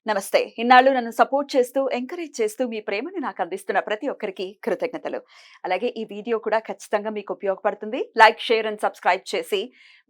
నమస్తే. ఇన్నాళ్ళు నన్ను సపోర్ట్ చేస్తూ, ఎంకరేజ్ చేస్తూ మీ ప్రేమని నాకు అందిస్తున్న ప్రతి ఒక్కరికి కృతజ్ఞతలు. అలాగే ఈ వీడియో కూడా ఖచ్చితంగా మీకు ఉపయోగపడుతుంది. లైక్, షేర్ అండ్ సబ్స్క్రైబ్ చేసి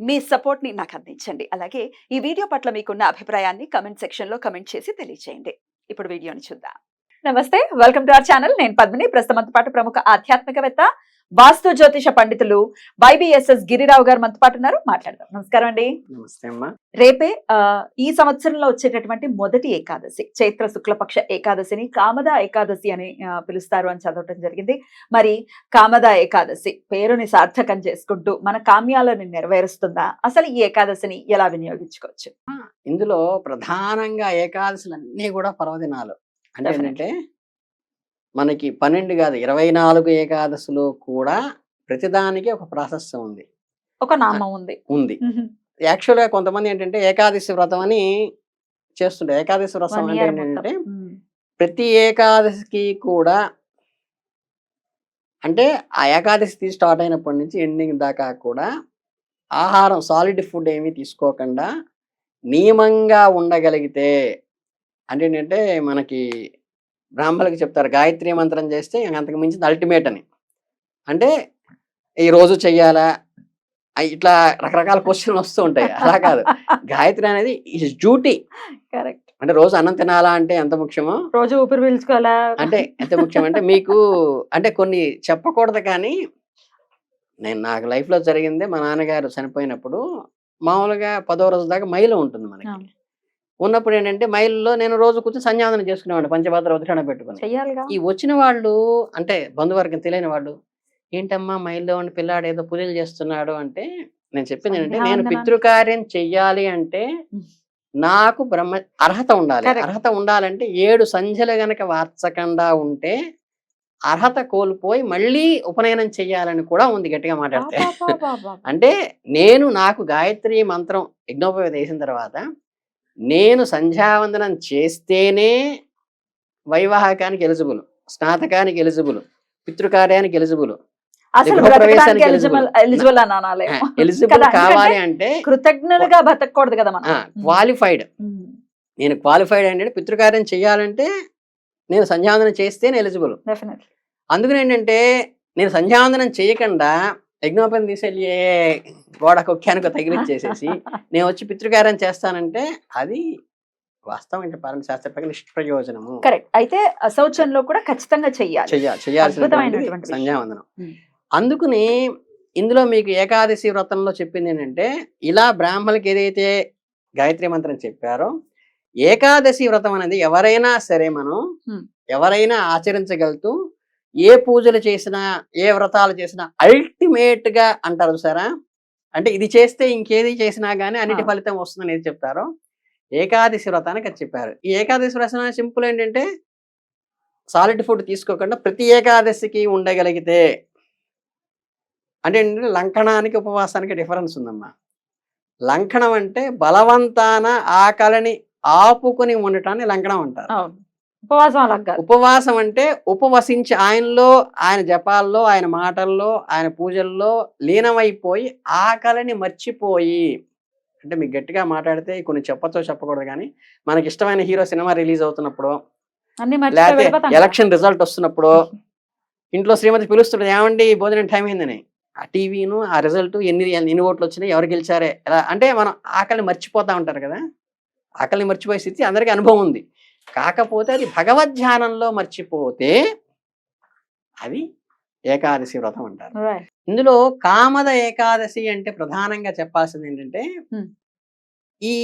మీ సపోర్ట్‌ని నాకు అందించండి. అలాగే ఈ వీడియో పట్ల మీకున్న అభిప్రాయాన్ని కామెంట్ సెక్షన్‌లో కామెంట్ చేసి తెలియజేయండి. ఇప్పుడు వీడియోని చూద్దాం. నమస్తే. Welcome to our channel. నేను పద్మిని. ప్రస్తుతం మనతో పాటు ప్రముఖ ఆధ్యాత్మికవేత్త, వాస్తు జ్యోతిష పండితులు వైబీఎస్ఎస్ గిరిరావు గారు మనతో పాటు ఉన్నారు. మాట్లాడదాం. నమస్కారం అండి. నమస్తే అమ్మా. రేపే ఈ సంవత్సరంలో వచ్చేటటువంటి మొదటి ఏకాదశి, చైత్ర శుక్లపక్ష ఏకాదశిని కామద ఏకాదశి అని పిలుస్తారు అని చదవటం జరిగింది. మరి కామద ఏకాదశి పేరుని సార్థకం చేసుకుంటూ మన కామ్యాలను నెరవేరుస్తుందా? అసలు ఈ ఏకాదశిని ఎలా వినియోగించుకోవచ్చు? ఇందులో ప్రధానంగా ఏకాదశులు అన్నీ కూడా పర్వదినాలు. అంటే ఏంటంటే మనకి 12 కాదు 24 ఏకాదశులు కూడా ప్రతిదానికి ఒక ప్రాశస్త్యం ఉంది, ఒక నామం ఉంది. యాక్చువల్గా కొంతమంది ఏంటంటే ఏకాదశి వ్రతం అని చేస్తుంటారు. ఏకాదశి వ్రతం అంటే ఏంటంటే ప్రతి ఏకాదశికి కూడా, అంటే ఆ ఏకాదశి స్టార్ట్ అయినప్పటి నుంచి ఎండింగ్ దాకా కూడా ఆహారం, సాలిడ్ ఫుడ్ ఏమీ తీసుకోకుండా నియమంగా ఉండగలిగితే, అంటే ఏంటంటే మనకి బ్రాహ్మణులకు చెప్తారు గాయత్రి మంత్రం చేస్తే అంతకు మించింది అల్టిమేట్ అని. అంటే ఈ రోజు చెయ్యాలా, ఇట్లా రకరకాల క్వశ్చన్లు వస్తూ ఉంటాయి. అలా కాదు, గాయత్రి అనేది ఈజ్ డ్యూటీ. కరెక్ట్. అంటే రోజు అన్నం తినాలా అంటే ఎంత ముఖ్యమో, రోజు ఊపిరి పీల్చుకోవాలా అంటే ఎంత ముఖ్యం అంటే మీకు అంటే కొన్ని చెప్పకూడదు. కానీ నాకు లైఫ్లో జరిగింది, మా నాన్నగారు చనిపోయినప్పుడు మామూలుగా 10వ రోజు దాకా మైలు ఉంటుంది మనకి. ఉన్నప్పుడు ఏంటంటే మైల్లో నేను రోజు కూర్చొని సంధ్యావందనం చేసుకునేవాడు, పంచభద్ర ఉద్రాణ పెట్టుకుని. ఈ వచ్చిన వాళ్ళు అంటే బంధువర్గం తెలియని వాళ్ళు, ఏంటమ్మా మైల్లో ఉండి పిల్లాడు ఏదో పూజలు చేస్తున్నాడు అంటే, నేను చెప్పింది ఏంటంటే నేను పితృకార్యం చెయ్యాలి అంటే నాకు అర్హత ఉండాలి. అర్హత ఉండాలంటే 7 సంధ్యలు గనక వార్చకుండా ఉంటే అర్హత కోల్పోయి మళ్ళీ ఉపనయనం చెయ్యాలని కూడా ఉంది గట్టిగా మాట్లాడితే. అంటే నాకు గాయత్రి మంత్రం యజ్ఞోపవేతం వేసిన తర్వాత నేను సంధ్యావందనం చేస్తేనే వైవాహకానికి ఎలిజిబుల్, స్నాతకానికి ఎలిజిబుల్, పితృకార్యానికి ఎలిజిబుల్, ఎలిజిబుల్ కావాలి అంటే కృతజ్ఞతగా బతకూడదు కదా మనం. క్వాలిఫైడ్. నేను క్వాలిఫైడ్ అంటే పితృకార్యం చెయ్యాలంటే నేను సంధ్యావందనం చేస్తేనే ఎలిజిబుల్. అందుకని ఏంటంటే నేను సంధ్యావందనం చేయకుండా యజ్ఞోపేతం తీసుకెళ్ళి గోడ కొక్కానికి తగిలిచ్చేసేసి నేను వచ్చి పితృకార్యం చేస్తానంటే అది వాస్తవం చెప్పాలంటే శాస్త్ర ప్రకారం నిష్ప్రయోజనము. కరెక్ట్. అయితే శౌచంలో కూడా ఖచ్చితంగా చేయాల్సిన సంధ్యావందనం. అందుకని ఇందులో మీకు ఏకాదశి వ్రతంలో చెప్పింది ఏంటంటే, ఇలా బ్రాహ్మణులకి ఏదైతే గాయత్రి మంత్రం చెప్పారో ఏకాదశి వ్రతం అనేది ఎవరైనా సరే ఎవరైనా ఆచరించగలుగుతూ, ఏ పూజలు చేసినా ఏ వ్రతాలు చేసినా అల్టిమేట్ గా అంటారు సారా, అంటే ఇది చేస్తే ఇంకేది చేసినా గానీ అన్నిటి ఫలితం వస్తుందని ఏది చెప్తారో ఏకాదశి వ్రతానికి అది చెప్పారు. ఈ ఏకాదశి వ్రతం సింపుల్ ఏంటంటే సాలిడ్ ఫుడ్ తీసుకోకుండా ప్రతి ఏకాదశికి ఉండగలిగితే, అంటే ఏంటంటే లంకణానికి ఉపవాసానికి డిఫరెన్స్ ఉందమ్మా. లంకణం అంటే బలవంతాన ఆకలిని ఆపుకుని ఉండటాన్ని లంకణం అంటారు. ఉపవాసం అంటే ఉపవసించి ఆయనలో, ఆయన జపాల్లో, ఆయన మాటల్లో, ఆయన పూజల్లో లీనమైపోయి ఆకలిని మర్చిపోయి, అంటే మీకు గట్టిగా మాట్లాడితే కొన్ని చెప్పచ్చో చెప్పకూడదు కానీ మనకి ఇష్టమైన హీరో సినిమా రిలీజ్ అవుతున్నప్పుడు, లేకపోతే ఎలక్షన్ రిజల్ట్ వస్తున్నప్పుడు ఇంట్లో శ్రీమతి పిలుస్తుంటది, ఏమండి భోజనం టైం అయిందని. ఆ టీవీను ఆ రిజల్ట్ ఎన్ని ఓట్లు వచ్చినాయి, ఎవరు గెలిచారే, ఎలా అంటే మనం ఆకలిని మర్చిపోతా ఉంటారు కదా. ఆకలిని మర్చిపోయే స్థితి అందరికీ అనుభవం ఉంది. కాకపోతే అది భగవద్ ధ్యానంలో మర్చిపోతే అది ఏకాదశి వ్రతం అంటారు. ఇందులో కామద ఏకాదశి అంటే ప్రధానంగా చెప్పాల్సింది ఏంటంటే, ఈ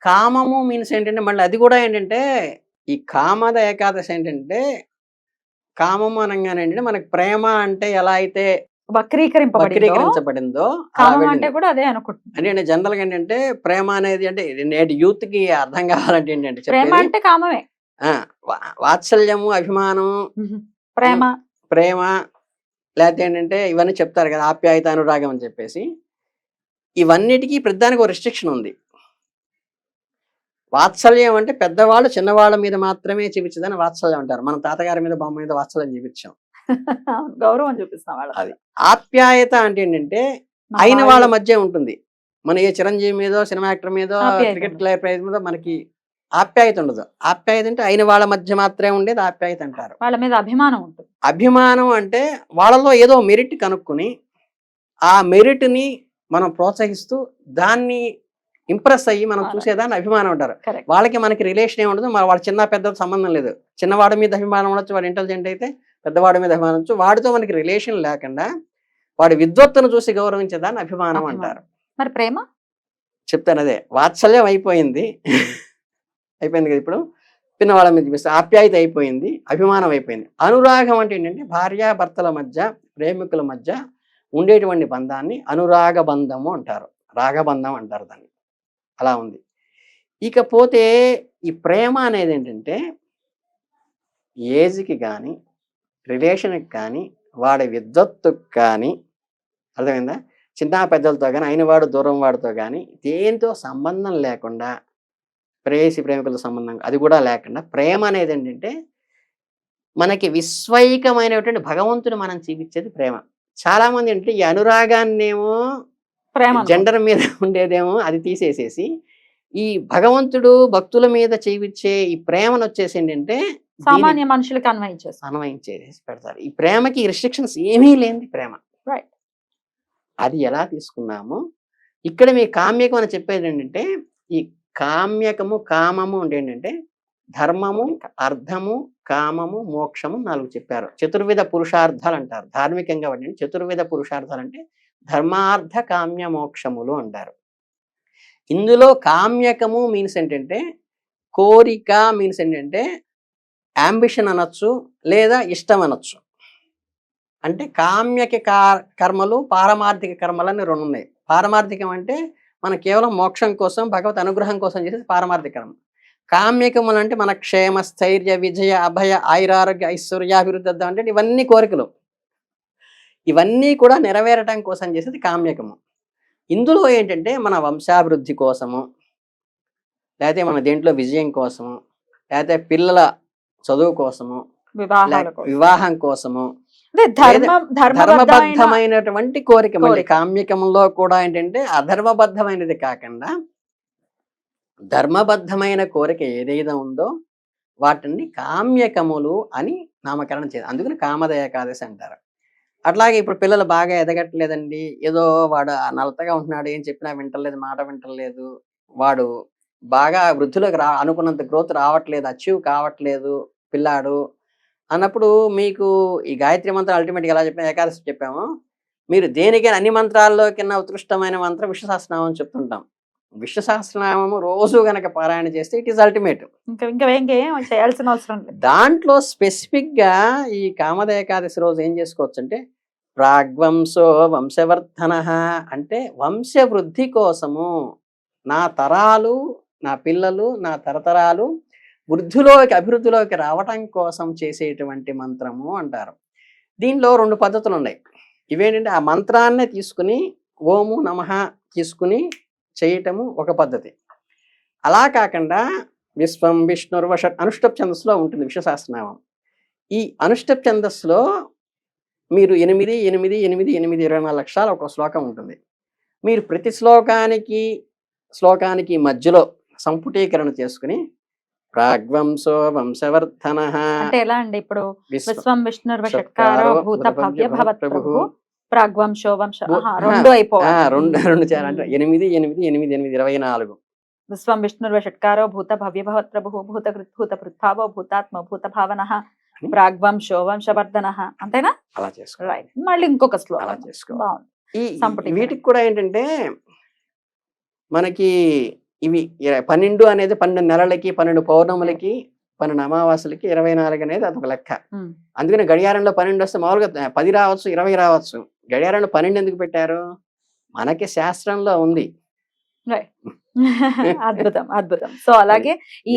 కామము మీన్స్ ఏంటంటే మళ్ళీ అది కూడా ఏంటంటే, ఈ కామద ఏకాదశి ఏంటంటే కామము అనగానే ఏంటంటే మనకి ప్రేమ అంటే ఎలా అయితే వక్రీకరించబడిందో అంటే జనరల్ గా ఏంటంటే ప్రేమ అనేది అంటే నేటి యూత్ కి అర్థం కావాలంటే ఏంటంటే వాత్సల్యము, అభిమానము, ప్రేమ లేకపోతే ఏంటంటే ఇవన్నీ చెప్తారు కదా, ఆప్యాయత, అనురాగం అని చెప్పేసి. ఇవన్నిటికీ ప్రతిదానికి ఒక రిస్ట్రిక్షన్ ఉంది. వాత్సల్యం అంటే పెద్దవాళ్ళు చిన్నవాళ్ళ మీద మాత్రమే చూపించదని వాత్సల్యం అంటారు. మనం తాతగారి మీద, బొమ్మ మీద వాత్సల్యం చూపించాం, గౌరవం చూపిస్తాం. అది ఆప్యాయత అంటే ఏంటంటే అయిన వాళ్ళ మధ్య ఉంటుంది. మన ఏ చిరంజీవి మీదో, సినిమా యాక్టర్ మీదో, క్రికెట్ ప్లేయర్ ప్రైజ్ మీదో మనకి ఆప్యాయత ఉండదు. ఆప్యాయత అంటే అయిన వాళ్ళ మధ్య మాత్రమే ఉండేది ఆప్యాయత అంటారు. వాళ్ళ మీద అభిమానం ఉంటుంది. అభిమానం అంటే వాళ్ళలో ఏదో మెరిట్ కనుక్కొని ఆ మెరిట్ని మనం ప్రోత్సహిస్తూ దాన్ని ఇంప్రెస్ అయ్యి మనం చూసేదాన్ని అభిమానం అంటారు. వాళ్ళకి మనకి రిలేషన్ ఏమి ఉండదు. వాళ్ళ చిన్న పెద్ద సంబంధం లేదు. చిన్నవాడి మీద అభిమానం ఉండొచ్చు, వాడు ఇంటెలిజెంట్ అయితే పెద్దవాడి మీద అభిమానం ఉండొచ్చు. వాడితో మనకి రిలేషన్ లేకుండా వాడి విద్వత్తును చూసి గౌరవించేదాన్ని అభిమానం అంటారు. మరి ప్రేమ చెప్తాను, అదే వాత్సల్యం అయిపోయింది అయిపోయింది కదా. ఇప్పుడు పిన్నవాళ్ళ మీద చూపిస్తే ఆప్యాయత అయిపోయింది, అభిమానం అయిపోయింది. అనురాగం అంటే ఏంటంటే భార్యాభర్తల మధ్య, ప్రేమికుల మధ్య ఉండేటువంటి బంధాన్ని అనురాగ బంధము అంటారు, రాగబంధం అంటారు దాన్ని. అలా ఉంది. ఇకపోతే ఈ ప్రేమ అనేది ఏంటంటే ఏజ్కి కానీ, రిలేషన్కి కానీ, వాడి విద్వత్తుకు కానీ, అర్థమైందా, చిన్న పెద్దలతో కానీ, అయినవాడు దూరం వాడితో కానీ దేంతో సంబంధం లేకుండా, ప్రేయసి ప్రేమికుల సంబంధం అది కూడా లేకుండా, ప్రేమ అనేది ఏంటంటే మనకి విశ్వైకమైనటువంటి భగవంతుడు మనం చూపించేది ప్రేమ. చాలా మంది అంటే ఈ అనురాగాన్నేమో జెండర్ మీద ఉండేదేమో అది తీసేసేసి ఈ భగవంతుడు భక్తుల మీద చూపించే ఈ ప్రేమను వచ్చేసి ఏంటంటే సామాన్య మనుషులకు అన్వయించేసి పెడతారు. ఈ ప్రేమకి రిస్ట్రిక్షన్స్ ఏమీ లేని ప్రేమ. అది ఎలా తీసుకున్నాము ఇక్కడ మీ కామ్యకం అని చెప్పేది ఏంటంటే ఈ కామ్యకము కామము అంటే ఏంటంటే ధర్మము, అర్థము, కామము, మోక్షము 4 చెప్పారు. చతుర్విధ పురుషార్థాలు అంటారు ధార్మికంగా. వాటిని చతుర్విధ పురుషార్థాలు అంటే ధర్మార్థ కామ్య మోక్షములు అంటారు. ఇందులో కామ్యకము మీన్స్ ఏంటంటే కోరిక, మీన్స్ ఏంటంటే అంబిషన్ అనొచ్చు లేదా ఇష్టం అనొచ్చు. అంటే కామ్యక కర్మలు, పారమార్థిక కర్మలు అని 2 ఉన్నాయి. పారమార్థికం అంటే మన కేవలం మోక్షం కోసం, భగవత్ అనుగ్రహం కోసం చేసేది పారమార్థిక కర్మ. కామ్యకములు అంటే మన క్షేమ, స్థైర్య, విజయ, అభయ, ఆయురారోగ్య, ఐశ్వర్యాభివృద్ధి అంటే ఇవన్నీ కోరికలు. ఇవన్నీ కూడా నెరవేరటం కోసం చేసేది కామ్యకము. ఇందులో ఏంటంటే మన వంశాభివృద్ధి కోసము, లేకపోతే మన దేంట్లో విజయం కోసము, లేకపోతే పిల్లల చదువు కోసము, వివాహం కోసము, ధర్మబద్ధమైనటువంటి కోరిక. మళ్ళీ కామ్యకంలో కూడా ఏంటంటే అధర్మబద్ధమైనది కాకుండా ధర్మబద్ధమైన కోరిక ఏదైతే ఉందో వాటిని కామ్యకములు అని నామకరణం చేయాలి. అందుకని కామద ఏకాదశి అంటారు. అట్లాగే ఇప్పుడు పిల్లలు బాగా ఎదగట్లేదండి, ఏదో వాడు నలతగా ఉంటున్నాడు, ఏం చెప్పినా వింటలేదు, మాట వింటలేదు, వాడు బాగా వృద్ధిలోకి అనుకున్నంత గ్రోత్ రావట్లేదు, అచీవ్ కావట్లేదు పిల్లాడు అన్నప్పుడు మీకు ఈ గాయత్రి మంత్రం అల్టిమేట్గా ఎలా చెప్పిన ఏకాదశి చెప్పాము, మీరు దేనికైనా అన్ని మంత్రాల్లో కింద ఉత్కృష్టమైన మంత్రం విష్ణు సహస్రనామం అని చెప్తుంటాం. విష్ణు సహస్రనామము రోజు గనక పారాయణ చేస్తే ఇట్ ఈస్ అల్టిమేట్. చేయాల్సిన అవసరం లేదు. దాంట్లో స్పెసిఫిక్ గా ఈ కామద ఏకాదశి రోజు ఏం చేసుకోవచ్చు అంటే ప్రాగ్వంశో వంశవర్ధన అంటే వంశవృద్ధి కోసము, నా తరాలు, నా పిల్లలు, నా తరతరాలు వృద్ధిలోకి, అభివృద్ధిలోకి రావటం కోసం చేసేటువంటి మంత్రము అంటారు. దీనిలో 2 పద్ధతులు ఉన్నాయి. ఇవేంటంటే ఆ మంత్రాన్నే తీసుకుని ఓము నమః తీసుకుని చేయటము ఒక పద్ధతి. అలా కాకుండా విశ్వం విష్ణుర్వష అనుష్టప్ ఛందస్సులో ఉంటుంది విష్ణు సహస్రనామం. ఈ అనుష్టప్ ఛందస్సులో మీరు 8, 8, 8, 8 24 అక్షరాలు ఒక శ్లోకం ఉంటుంది. మీరు ప్రతి శ్లోకానికి మధ్యలో సంపుటీకరణ చేసుకుని ప్రాగ్వంశో వంశవర్ధన అంటే ఎలా అండి, ఇప్పుడు విశ్వం విష్ణుర్వషట్కారో భూత భవ్య భవత్ప్రభు ప్రాగ్వంశో వంశ 2 అయిపోవాలి. 2 చేయాలంటే 8, 8, 8, 8 24. విశ్వం విష్ణుర్వషట్కారో భూత భవ్య భవత్ప్రభు భూత పృథ్భావో భూతాత్మ భూత భావన ప్రాగ్వంశో వంశవర్ధన. అంతేనా? అలా చేసుకో. రైట్. మళ్ళీ ఇంకొక శ్లోకం అలా చేసుకో. బాగుంది. వీటికి కూడా ఏంటంటే మనకి ఇవి 12 అనేది 12 నెలలకి, 12 పౌర్ణములకి, 12 అమావాస్యలకి 24 అనేది అదొక లెక్క. అందుకని గడియారంలో 12 వస్తే మామూలుగా 10 రావచ్చు, 20 రావచ్చు. గడియారంలో 12 ఎందుకు పెట్టారు? మనకి శాస్త్రంలో ఉంది. అద్భుతం, అద్భుతం. సో అలాగే ఈ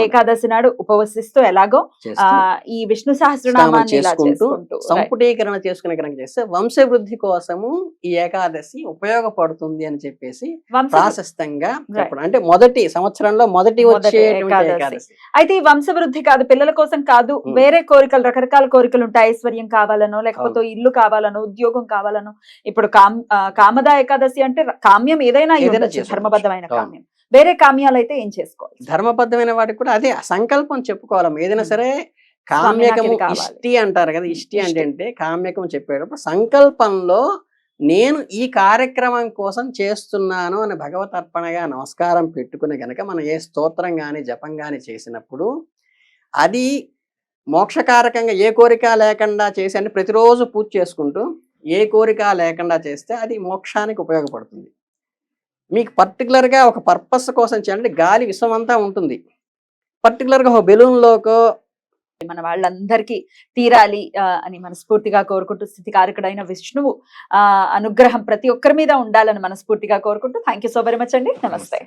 ఏకాదశి నాడు ఉపవసిస్తూ ఎలాగో ఈ విష్ణు సహస్రనామాన్ని సంపుటీకరణ చేసుకునే కనుక చేస్తే వంశవృద్ధి కోసము ఈ ఏకాదశి ఉపయోగపడుతుంది అని చెప్పేసి ప్రాశస్తంగా చెప్పడం. అంటే మొదటి సంవత్సరంలో మొదటి వచ్చే ఏకాదశి. అయితే ఈ వంశవృద్ధి కాదు, పిల్లల కోసం కాదు, వేరే కోరికలు, రకరకాల కోరికలు ఉంటాయి. ఐశ్వర్యం కావాలనో, లేకపోతే ఇల్లు కావాలనో, ఉద్యోగం కావాలనో. ఇప్పుడు కామద ఏకాదశి అంటే కామ్యం ఏదైనా ధర్మబద్ధమైన కామ్యం. వేరే కామ్యాలు అయితే ఏం చేసుకోవాలి? ధర్మబద్ధమైన వాటికి కూడా అదే సంకల్పం చెప్పుకోవాలి. ఏదైనా ఉమ్. సరే స్వామి నాకు కామ్యకము ఇది కావాలి. ఇష్టి అంటారు కదా, ఇష్టి అంటే ఇష్టి. అంటే కామ్యకం చెప్పేటప్పుడు సంకల్పంలో నేను ఈ కార్యక్రమం కోసం చేస్తున్నాను అని భగవత్ అర్పణగా నమస్కారం పెట్టుకుని గనక మనం ఏ స్తోత్రం కానీ జపం కానీ చేసినప్పుడు అది మోక్షకారకంగా ఏ కోరిక లేకుండా చేసి అంటే ప్రతిరోజు పూజ చేసుకుంటూ ఏ కోరిక లేకుండా చేస్తే అది మోక్షానికి ఉపయోగపడుతుంది. మీకు పర్టికులర్గా ఒక పర్పస్ కోసం చేయాలంటే గాలి విశ్వమంతా ఉంటుంది. పర్టికులర్గా ఒక బెలూన్లోకో మన వాళ్ళందరికీ తీరాలి అని మనస్ఫూర్తిగా కోరుకుంటూ, స్థితికారకుడైన విష్ణువు అనుగ్రహం ప్రతి ఒక్కరి మీద ఉండాలని మనస్ఫూర్తిగా కోరుకుంటూ, thank you so very much అండి. నమస్తే.